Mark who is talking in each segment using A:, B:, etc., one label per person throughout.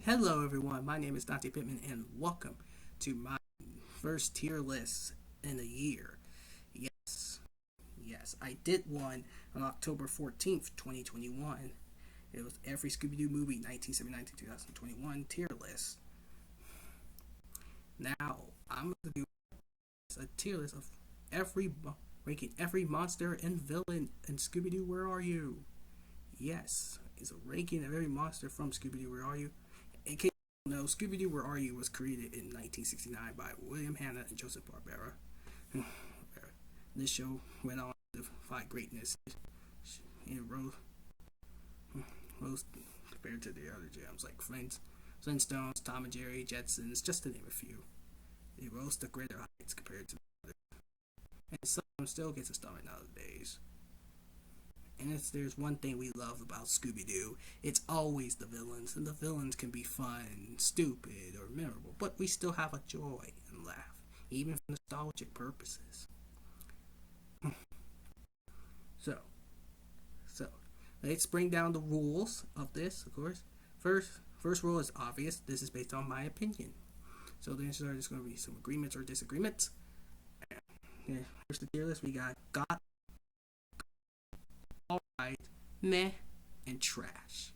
A: Hello, everyone. My name is Dante Pittman, and welcome to my first tier list in a year. Yes, yes, I did one on October 14th, 2021. It was every Scooby-Doo movie, 1979 to 2021 tier list. Now, I'm going to do a tier list of every ranking every monster and villain in Scooby-Doo. Where are you? Yes, it's a ranking of every monster from Scooby-Doo. Where are you? In case you don't know, Scooby-Doo Where Are You was created in 1969 by William Hanna and Joseph Barbera. This show went on to find greatness. It rose compared to the other gems like Flintstones, Tom and Jerry, Jetsons, just to name a few. It rose to greater heights compared to the others. And some still gets a stomach nowadays. And if there's one thing we love about Scooby-Doo, it's always the villains. And the villains can be fun, stupid, or memorable, but we still have a joy and laugh, even for nostalgic purposes. so, so, let's bring down the rules of this, of course. First rule is obvious. This is based on my opinion. So there's going to be some agreements or disagreements. Here's the tier list. We got alright, meh, and trash.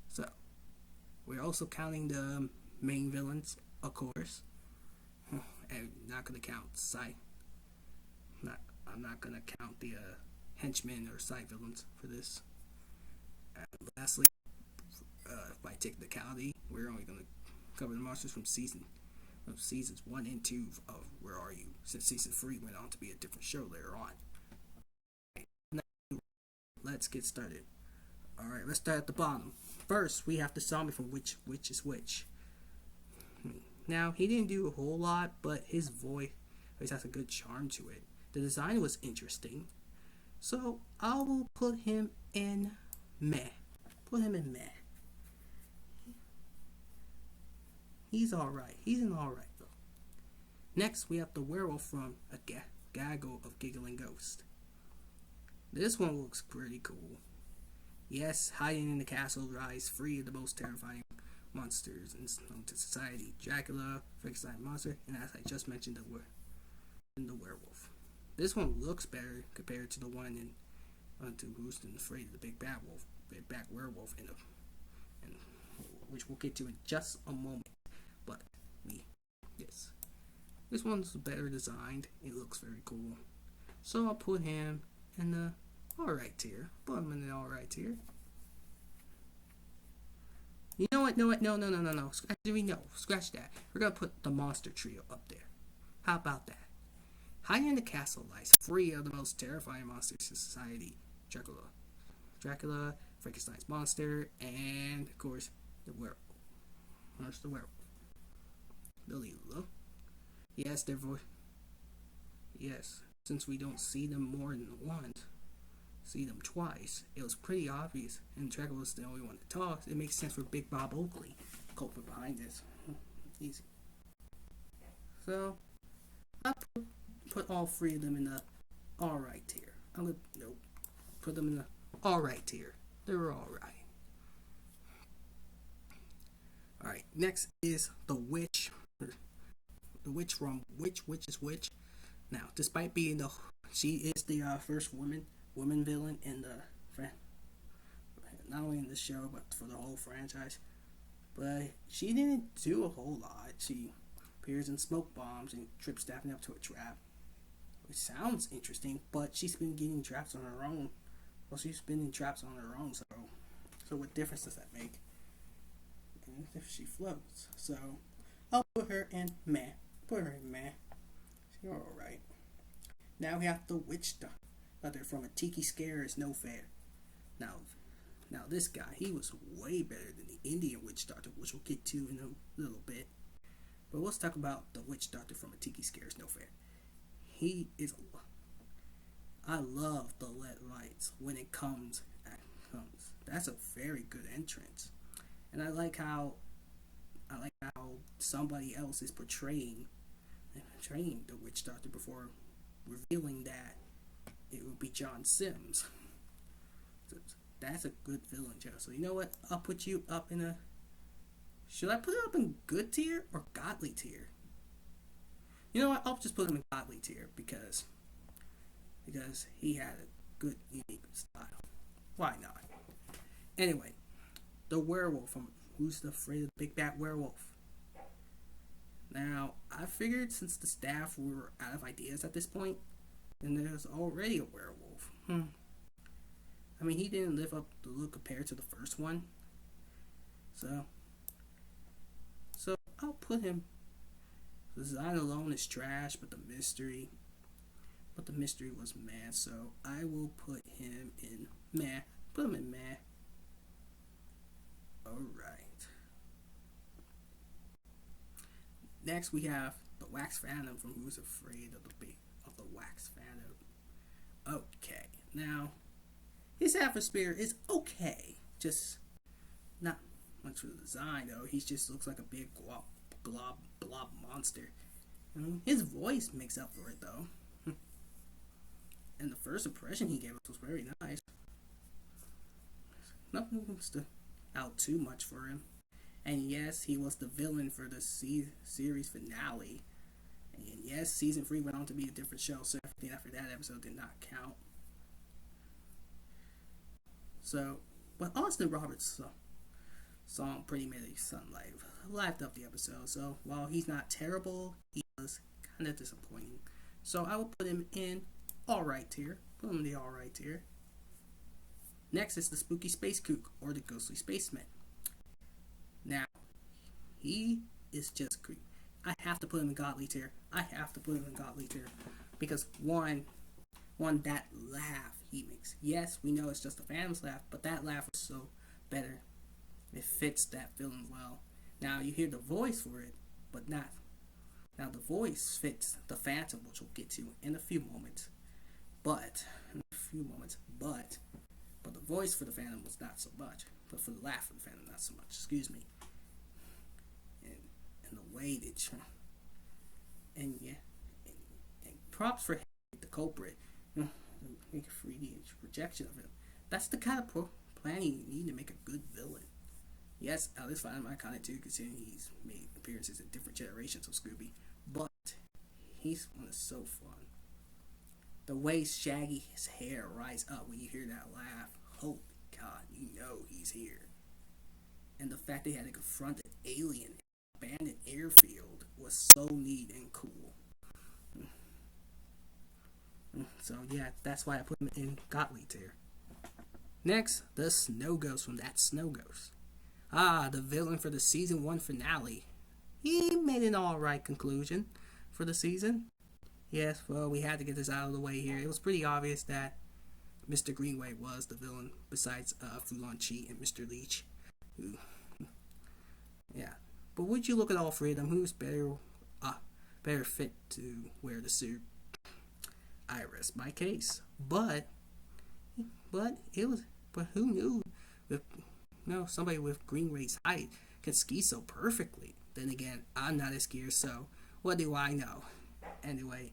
A: So, we're also counting the main villains, of course. And not gonna count I'm not gonna count the henchmen or side villains for this. And lastly, by technicality, we're only gonna cover the monsters from seasons 1 and 2 of Where Are You, since season 3 went on to be a different show later on. Let's get started. Alright, let's start at the bottom. First, we have the zombie from Which is Which. Now, he didn't do a whole lot, but his voice has a good charm to it. The design was interesting. So, I will put him in meh. He's alright. He's an alright, though. Next, we have the werewolf from A Gaggle of Giggling Ghost. This one looks pretty cool. Yes, hiding in the castle lies free of the most terrifying monsters known to society: Dracula, Frankenstein monster, and as I just mentioned, the werewolf. This one looks better compared to the one in to Who's Afraid of the Big Bad Werewolf, which we'll get to in just a moment. But this one's better designed. It looks very cool. So I'll put him in the alright tier. Put him in the alright tier. You know what? No. Scratch that. We're gonna put the monster trio up there. How about that? Hiding in the castle lies free of the most terrifying monsters in society: Dracula, Frankenstein's monster, and of course the werewolf. Where's the werewolf? Billy Lou. Yes, their voice. Yes, since we don't see them more than once, see them twice, it was pretty obvious, and Dracula was the only one that talks. It makes sense for Big Bob Oakley, culprit behind this. Easy. So, I put all 3 of them in the alright tier. Put them in the alright tier. They're alright. Alright, next is the witch. The witch from Which is Which. Now, despite being she is the first woman villain in not only in the show but for the whole franchise. But she didn't do a whole lot. She appears in smoke bombs and trips Daphne up to a trap, which sounds interesting. But she's been getting traps on her own. Well, she's been in traps on her own. So what difference does that make? And if she floats, so I'll put her in meh. She's alright. Now we have the witch doctor from A Tiki Scare Is No Fair. Now this guy, he was way better than the Indian witch doctor, which we'll get to in a little bit. But let's talk about the witch doctor from A Tiki Scare Is No Fair. I love the LED lights when it comes. That's a very good entrance, and I like how somebody else is portraying the witch doctor before revealing that it would be John Sims. So that's a good villain, Joe. So you know what? I'll put you up in Should I put it up in good tier or godly tier? You know what? I'll just put him in godly tier because he had a good, unique style. Why not? Anyway, the werewolf from Who's Afraid of the Big Bad Werewolf? Now, I figured since the staff were out of ideas at this point, and there's already a werewolf. I mean, he didn't live up to the look compared to the first one. So I'll put him. The design alone is trash, but the mystery was meh. So I will put him in meh. Put him in meh. Alright. Next we have the Wax Phantom from Who's Afraid of the Wax Phantom. Okay. Now his atmosphere is okay. Just not much for the design though. He just looks like a big blob monster. His voice makes up for it though. And the first impression he gave us was very nice. Nothing stood out too much for him. And yes, he was the villain for the series finale. And yes, season 3 went on to be a different show, so everything after that episode did not count. So, but Austin Roberts' song pretty made his son lived up the episode. So while he's not terrible, he was kind of disappointing. So I will put him in alright tier. Put him in the alright tier. Next is the Spooky Space Kook, or the Ghostly Spaceman. Now, he is just creepy. I have to put him in godly tier. Because one, that laugh he makes. Yes, we know it's just a Phantom's laugh, but that laugh is so better. It fits that villain well. Now you hear the voice for it, but not. Now the voice fits the Phantom, which we'll get to in a few moments. But the voice for the Phantom was not so much. But for the laugh for the Phantom, not so much. Excuse me. And the way they try. And props for the culprit. Make a 3D projection of him. That's the kind of planning you need to make a good villain. Yes, Alice found him iconic too, considering he's made appearances in different generations of Scooby. But he's one that's so fun. The way Shaggy's hair rise up when you hear that laugh, holy God, you know he's here. And the fact they had to confront an alien in an abandoned airfield was so neat and cool. So yeah, that's why I put him in godly tier. Next, the Snow Ghost from That Snow Ghost. The villain for the season 1 finale. He made an alright conclusion for the season. Yes, well, we had to get this out of the way here. It was pretty obvious that Mr. Greenway was the villain, besides Fulon Chi and Mr. Leech. Yeah, but would you look at all three of them? Who's better fit to wear the suit? I rest my case. But who knew? Somebody with Greenway's height can ski so perfectly. Then again, I'm not a skier, so what do I know? Anyway,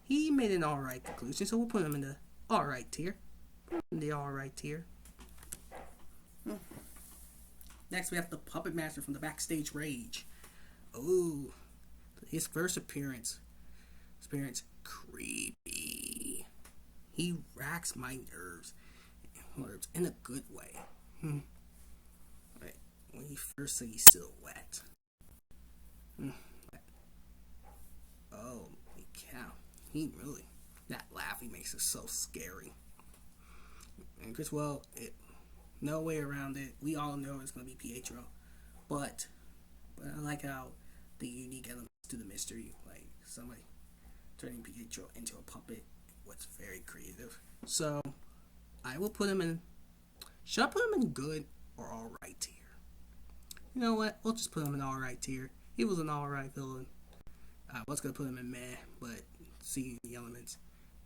A: he made an alright conclusion, so we'll put him in the alright tier. Next, we have the Puppet Master from the Backstage Rage. Oh, his first appearance. Creepy. He racks my nerves in a good way. Right, when you first see silhouette. Oh my cow! That laugh he makes is so scary. And because no way around it. We all know it's gonna be Pietro, but I like how the unique elements to the mystery, like somebody turning Pietro into a puppet, was very creative. So I will put him in. Should I put him in good or alright tier? You know what? We'll just put him in alright tier. He was an alright villain. I was gonna put him in meh, but seeing the elements,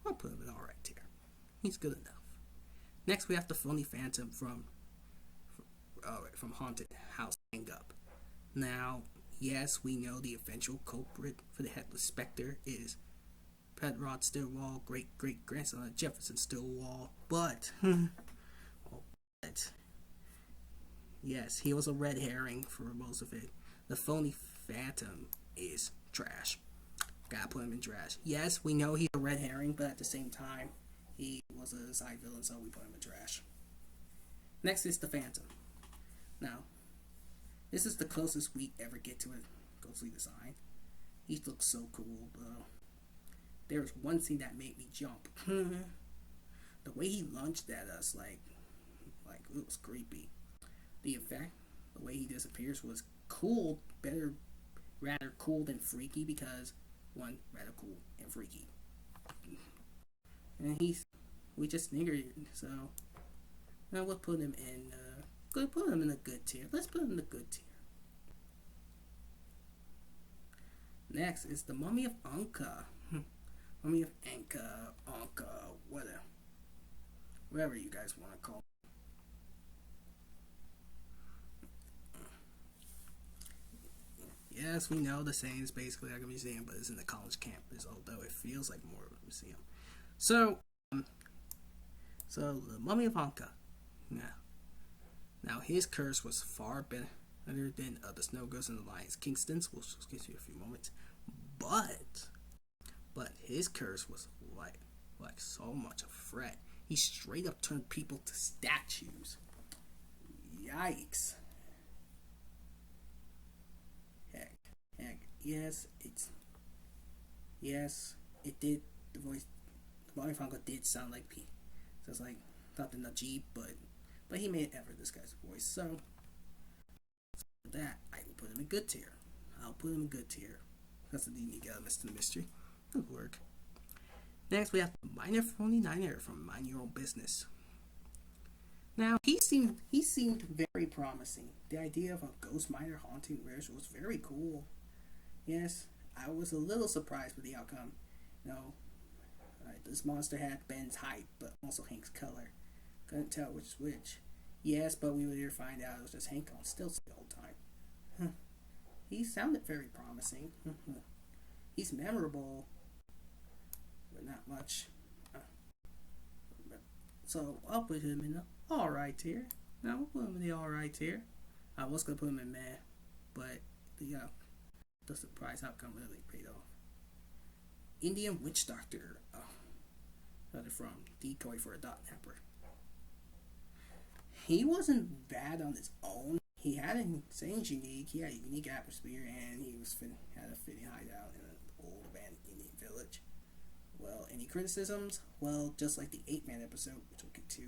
A: I'll put him in alright tier. He's good enough. Next, we have the Funny Phantom from Haunted House Hang Up. Now, yes, we know the eventual culprit for the Headless Spectre is Pedrod Stillwell, great-great-grandson of Jefferson Stillwell, but Yes, he was a red herring for most of it. The phony Phantom is trash. Gotta put him in trash. Yes, we know he's a red herring, but at the same time, he was a side villain, so we put him in trash. Next is the Phantom. Now, this is the closest we ever get to a ghostly design. He looks so cool, though. There was one scene that made me jump. The way he lunged at us, like it was creepy. The effect, the way he disappears was cool, rather cool than freaky, because one, rather cool and freaky. And we just niggered, so now we'll put him in, a good tier. Let's put him in the good tier. Next is the Mummy of Anka. Mummy of Anka, whatever you guys want to call it. Yes, we know the saying is basically like a museum, but it's in the college campus, although it feels like more of a museum. So the Mummy of Anka. Now his curse was far better than the Snow Ghost and the Lions Kingston's. We'll just give you a few moments, but his curse was like so much a threat. He straight up turned people to statues. Yikes. Heck, yes, it did. The voice, the Mummy of Anka did sound like P. So it's like not the Najib, but he made ever this guy's voice. So for that, I will put him in good tier. I'll put him in good tier. That's the unique elements to the mystery. It'll work. Next, we have Miner 49er from Mind Your Own Business. Now, he seemed very promising. The idea of a ghost miner haunting Rish was very cool. Yes, I was a little surprised with the outcome. This monster had Ben's height, but also Hank's color. Couldn't tell which is which. Yes, but we would later find out it was just Hank on stilts the whole time. He sounded very promising. He's memorable, but not much. So I'll put him in the alright tier. No, we'll put him in the alright tier. I was gonna put him in meh, but the surprise outcome really paid off. Indian Witch Doctor. From Decoy for a Dot Napper. He wasn't bad on his own. He had things unique. He had a unique atmosphere, and he had a fitting hideout in an old abandoned Indian village. Well, any criticisms? Well, just like the 8-man episode, which we'll get to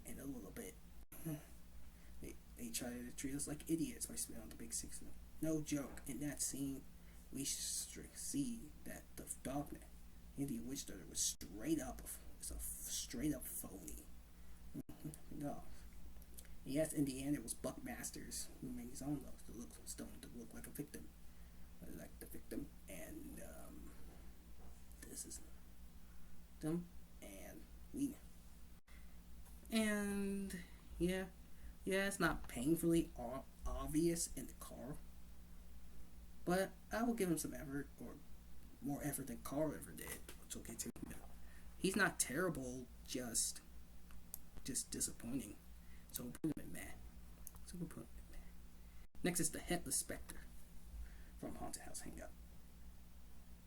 A: in a little bit. They try to treat us like idiots by spitting on the big six. No joke. In that scene, we see that the dogman, Indian Witch Doctor, was straight up phony. No. Yes, in the end, it was Buck Masters who made his own laws to look like a victim, and this is them, and we, and yeah, it's not painfully obvious in the car, but I will give him some effort, or more effort than Carl ever did, which we'll get to. He's not terrible, just disappointing. So we'll put him in meh. Next is the Headless Spectre from Haunted House Hangout.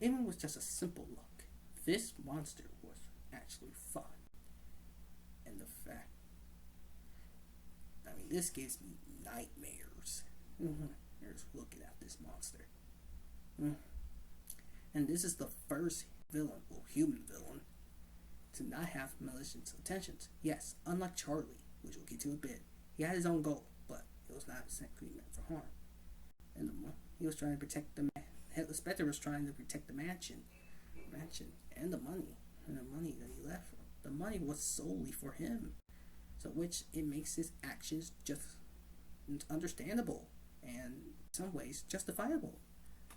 A: Even with just a simple look, this monster was actually fun. And the fact, this gives me nightmares. Just looking at this monster. And this is the first human villain, to not have malicious intentions. Yes, unlike Charlie, which we'll get to a bit, he had his own goal, but it was not exactly meant for harm. And he was trying to protect the Headless Spectre was trying to protect the mansion, and the money that he left. The money was solely for him, so which it makes his actions just understandable and in some ways justifiable.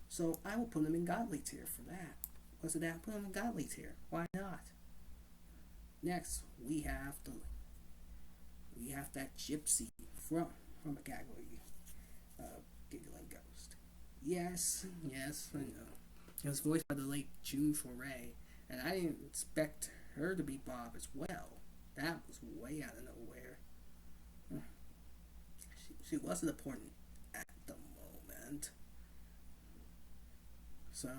A: So I will put him in godly tier for that. What's that? Put him in godly tier. Why not? Next, we have that gypsy from a Gagway giggling ghost. Yes, I know. It was voiced by the late June Foray, and I didn't expect her to be Bob as well. That was way out of nowhere. she wasn't important at the moment. So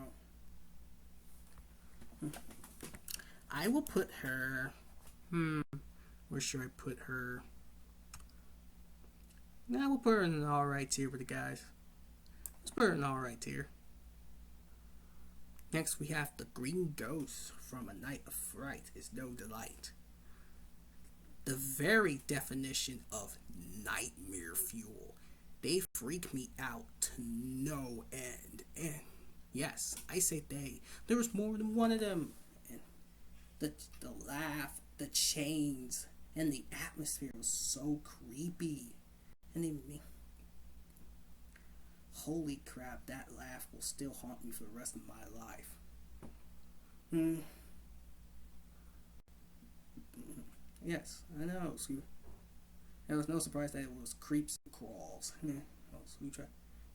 A: I will put her. Where should I put her? Now we'll put her in an alright tier with the guys. Let's put her in an alright tier. Next we have the Green Ghost from A Night of Fright is No Delight. The very definition of nightmare fuel. They freak me out to no end. And yes, I say they. There was more than one of them. And the laugh, the chains, and the atmosphere was so creepy. And holy crap, that laugh will still haunt me for the rest of my life. Yes, I know. It was no surprise that it was creeps and crawls.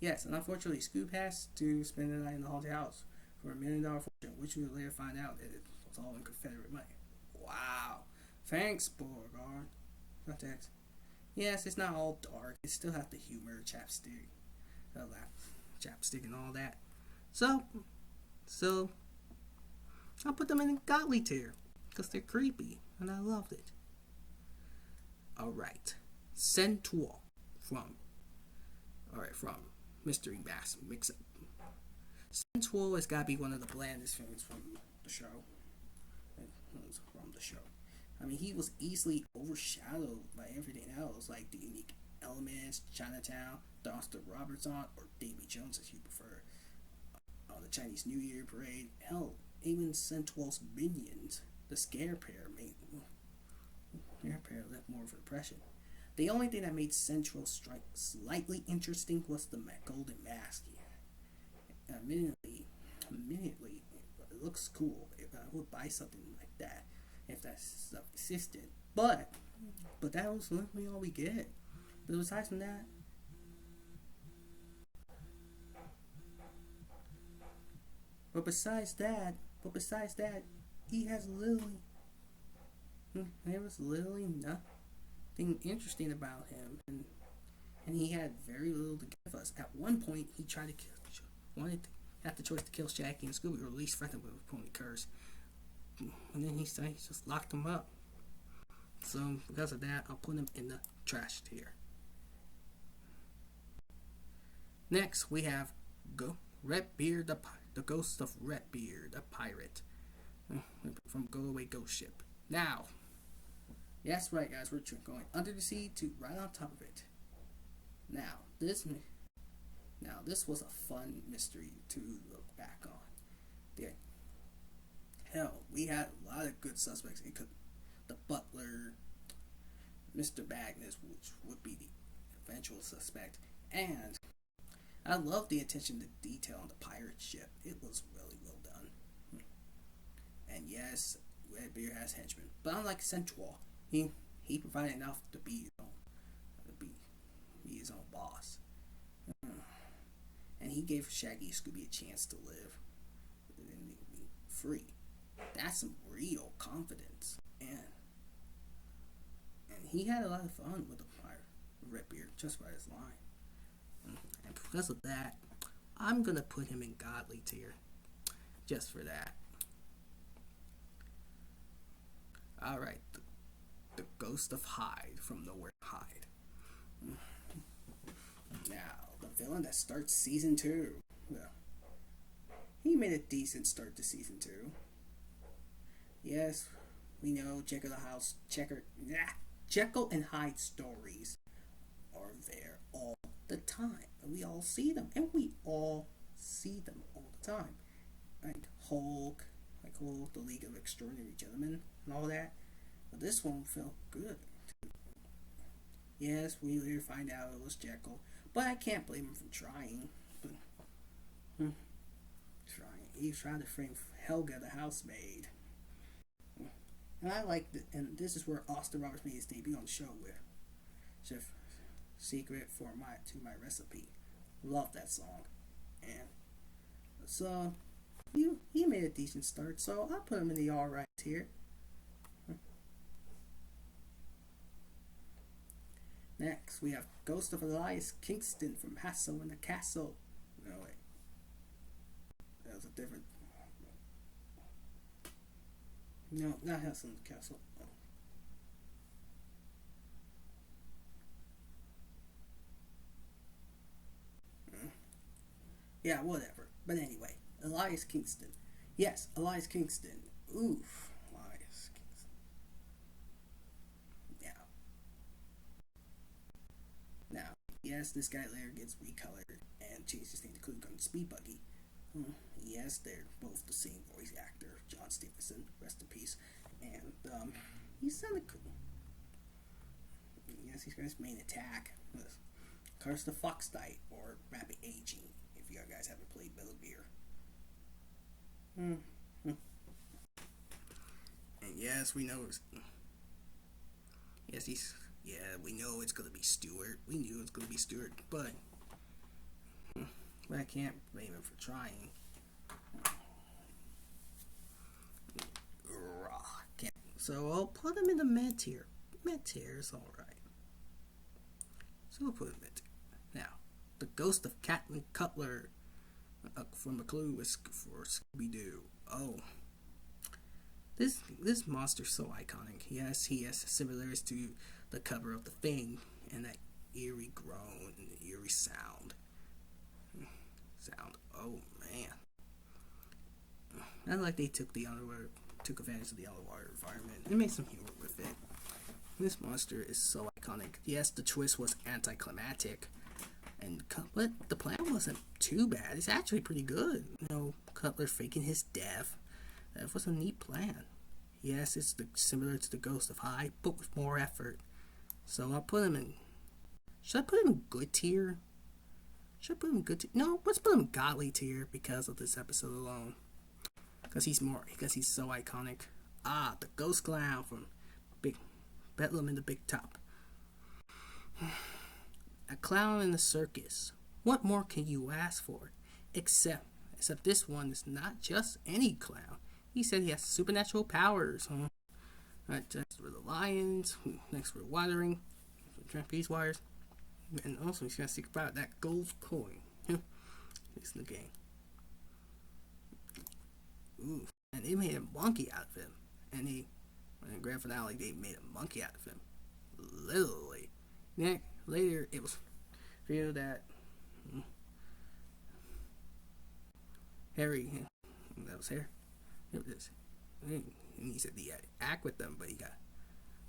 A: Yes, and unfortunately, Scoop has to spend the night in the haunted house for $1 million fortune, which we will later find out that it was all in Confederate money. Wow. Thanks, Beauregard. Context. Yes, it's not all dark. It still has the humor, chapstick, and all that. So I'll put them in the godly tier because they're creepy, and I loved it. All right, Centaur from Mystery Mass Mix-Up. Centaur has got to be one of the blandest things from the show. I mean, he was easily overshadowed by everything else, like the unique elements, Chinatown, the Austin Robertson, or Davy Jones, as you prefer. The Chinese New Year parade, hell, even Centaur's minions, the Scare Pair, left more of an impression. The only thing that made Central Strike slightly interesting was the golden mask. Admittedly, it looks cool. I would buy something like that if that stuff existed. But that was literally all we get. But besides from that, he has literally. There was literally nothing interesting about him, and he had very little to give us. At one point, he tried to had the choice to kill Shaggy and Scooby, or at least threaten them with a pony curse. And then he just locked them up. So because of that, I'll put him in the trash tier. Next, we have Redbeard, the ghost of Redbeard, the pirate from Go Away Ghost Ship. Now, that's right, guys. We're going under the sea to right on top of it. Now this was a fun mystery to look back on. Hell, we had a lot of good suspects. The butler, Mr. Magnus, which would be the eventual suspect, and I love the attention to detail on the pirate ship. It was really well done. And yes, Redbeard has henchmen, but unlike Centaur, he provided enough to be his own boss, and he gave Shaggy and Scooby a chance to live and be free. That's some real confidence, and he had a lot of fun with the pirate Redbeard just by his line. And because of that, I'm gonna put him in godly tier, just for that. All right, the Ghost of Hyde from Nowhere Hyde. Now, the villain that starts season 2. Well, he made a decent start to season 2. Yes, we know Jekyll and Hyde stories are there all the time, and we all see them, all the time. Like Hulk, the League of Extraordinary Gentlemen, and all that. But this one felt good. Yes, we later find out it was Jekyll, but I can't blame him for trying. He was trying to frame Helga the housemaid. And I liked it, and this is where Austin Roberts made his debut on the show with Chef Secret to My Recipe. Love that song. And so he made a decent start, so I'll put him in the alright tier. Next, we have Ghost of Elias Kingston from Hassel in the Castle. No, wait. That was a different... No, not Hassel in the Castle. Oh. Yeah, whatever. But anyway, Elias Kingston. Yes, Elias Kingston. Oof. Elias Kingston. Now, yes, this guy later gets recolored and changes his name to Clue Gun Speed Buggy. Yes, they're both the same voice actor, John Stevenson, rest in peace. And, he sounded cool. Yes, he's got his main attack was Curse the Fox Knight or Rapid Aging, if you guys haven't played Metal Gear. And yes, we know we know it's gonna be Stewart. We knew it was gonna be Stewart, but I can't blame him for trying. So I'll put him in the mid tier. Mid tier is alright. So we'll put him in mid tier. Now, the ghost of Captain Cutler from a Clue is for Scooby-Doo. Oh. This monster's so iconic. Yes, he has similarities to the cover of The Thing and that eerie groan and the eerie sound. Oh man. Not like they took advantage of the underwater environment and made some humor with it. This monster is so iconic. Yes, the twist was anticlimactic, but the plan wasn't too bad. It's actually pretty good. Cutler faking his death. That was a neat plan. Yes, it's similar to the Ghost of High, but with more effort. So I'll put him in. Should I put him in good tier? No, let's put him in godly tier because of this episode alone. Because he's so iconic. The Ghost Clown from Bedlam in the Big Top. A clown in the circus. What more can you ask for? Except this one is not just any clown. He said he has supernatural powers. Right, that's for the lions. Next for watering. Trapeze wires. And also he's gonna seek out that gold coin. It's in the game. Ooh. And they made a monkey out of him. And in the grand finale, they made a monkey out of him. Literally. Later, it was revealed that Harry, that was Harry. It was, and he said he had to act with them, but he got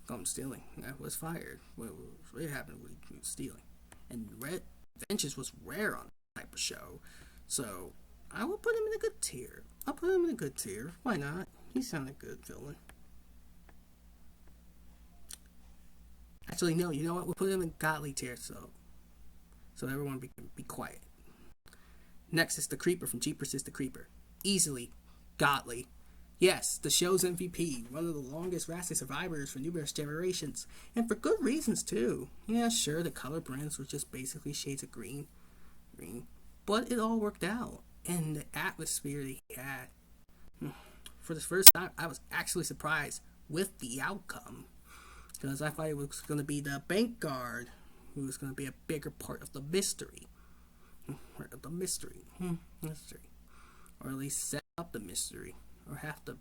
A: caught stealing. That was fired. What really happened was he was stealing. And Red Vengeance was rare on that type of show. So I would put him in a good tier. I'll put him in a good tier. Why not? He sounded good villain. Actually, no. You know what? We'll put him in godly tier, so everyone be quiet. Next is the Creeper from Jeepers is the Creeper. Easily godly. Yes, the show's MVP, one of the longest lasting survivors for numerous generations, and for good reasons too. Yeah, sure, the color brands were just basically shades of green, but it all worked out, and the atmosphere that he had. For the first time, I was actually surprised with the outcome, because I thought it was going to be the bank guard who was going to be a bigger part of the mystery. Or at least set up the mystery. Or have to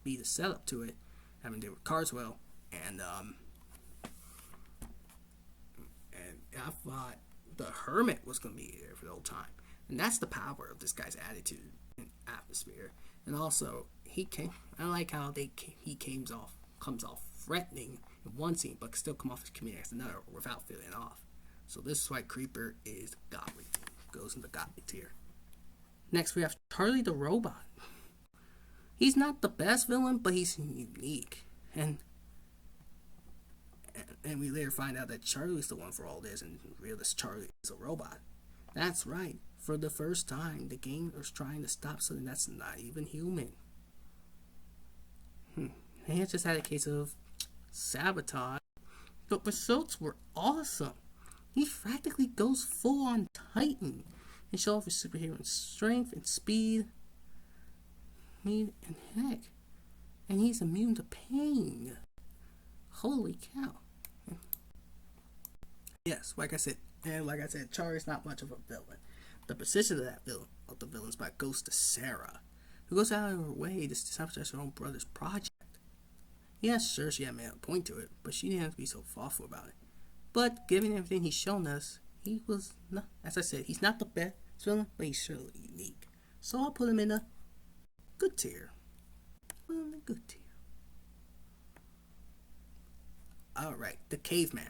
A: be the setup to it. Having to do with Carswell. And I thought the Hermit was going to be there for the whole time. And that's the power of this guy's attitude and atmosphere. And also, I like how he comes off threatening in one scene, but still come off as comedic as another without feeling off. So this is why Creeper is godly. Goes in the godly tier. Next, we have Charlie the Robot. He's not the best villain, but he's unique. And we later find out that Charlie's the one for all this, and realize Charlie is a robot. That's right. For the first time, the game is trying to stop something that's not even human. And he just had a case of sabotage, but results were awesome. He practically goes full on Titan and shows off his superhero strength and speed. And heck, and he's immune to pain. Holy cow. Yes, like I said, Charlie's not much of a villain. The position of that villain, of the villain spot, goes to Sarah, who goes out of her way to sabotage her own brother's project. Yes, sure, she had made a point to it, but she didn't have to be so thoughtful about it. But given everything he's shown us, he was not, as I said, he's not the best villain, but he's certainly unique. So I'll put him in a good tier. Put him in a good tier. Alright, the caveman.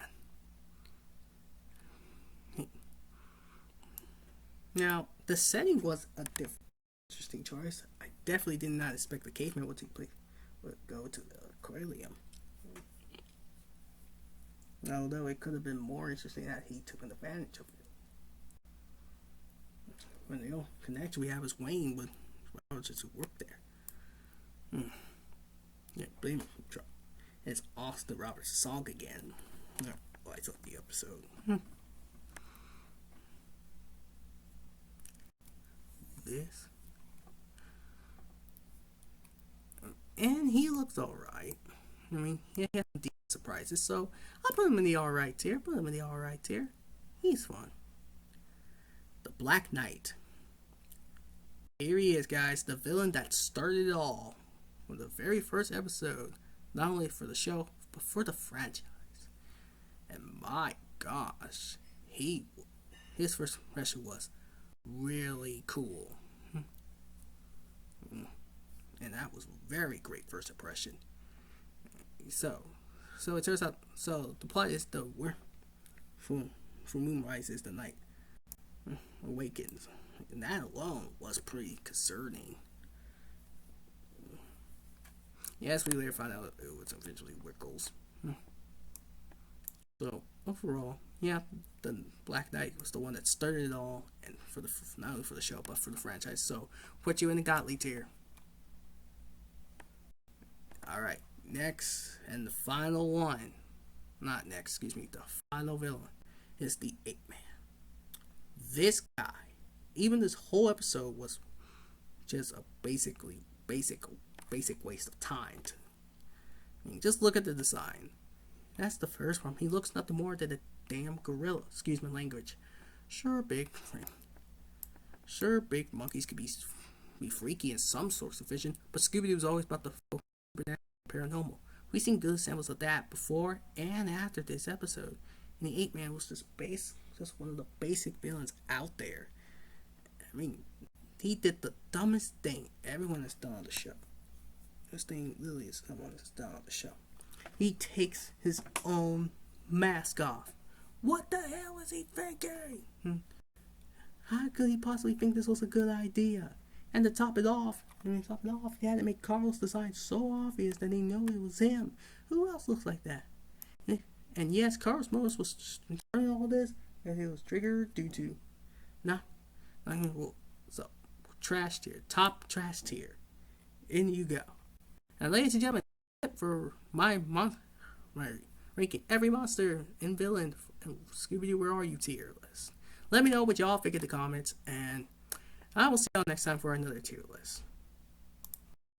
A: Now, the setting was a different, interesting choice. I definitely did not expect the caveman would go to the aquarium. Although it could have been more interesting that he took advantage of it. When the only connection we have is Wayne, but just who worked there. Yeah, blame him for trouble. It's Austin Roberts' song again. Oh, I thought the episode. This. And he looks alright. I mean, he had some decent surprises, so I'll put him in the alright tier. He's fun. The Black Knight. Here he is, guys. The villain that started it all. From the very first episode. Not only for the show, but for the franchise. And my gosh, his first impression was really cool. And that was a very great first impression. So it turns out, the plot is from moonrise is the night awakens. And that alone was pretty concerning. Yes, we later found out it was eventually Wickles. So overall, yeah, the Black Knight was the one that started it all, and not only for the show but for the franchise. So put you in the godly tier. All right, next and the final one, not next, excuse me, the final villain is the Ape Man. This guy, even this whole episode was just a basic waste of time. I mean, just look at the design. That's the first one. He looks nothing more than a damn gorilla. Excuse my language. Sure, big monkeys could be freaky in some sorts of vision, but Scooby-Doo was always about the paranormal. We've seen good samples of that before and after this episode. And the Ape Man was just one of the basic villains out there. I mean, he did the dumbest thing everyone has done on the show. This thing really is someone that's done on the show. He takes his own mask off. What the hell was he thinking? How could he possibly think this was a good idea? And to top it off, he had to make Carl's design so obvious that they know it was him. Who else looks like that? And yes, Carl's Morris was starting all this, and it was triggered due to so trash tier, top trash tier. In you go. And ladies and gentlemen, for my ranking every monster and villain and Scooby-Doo Where Are You tier list. Let me know what y'all think in the comments, and I will see y'all next time for another tier list.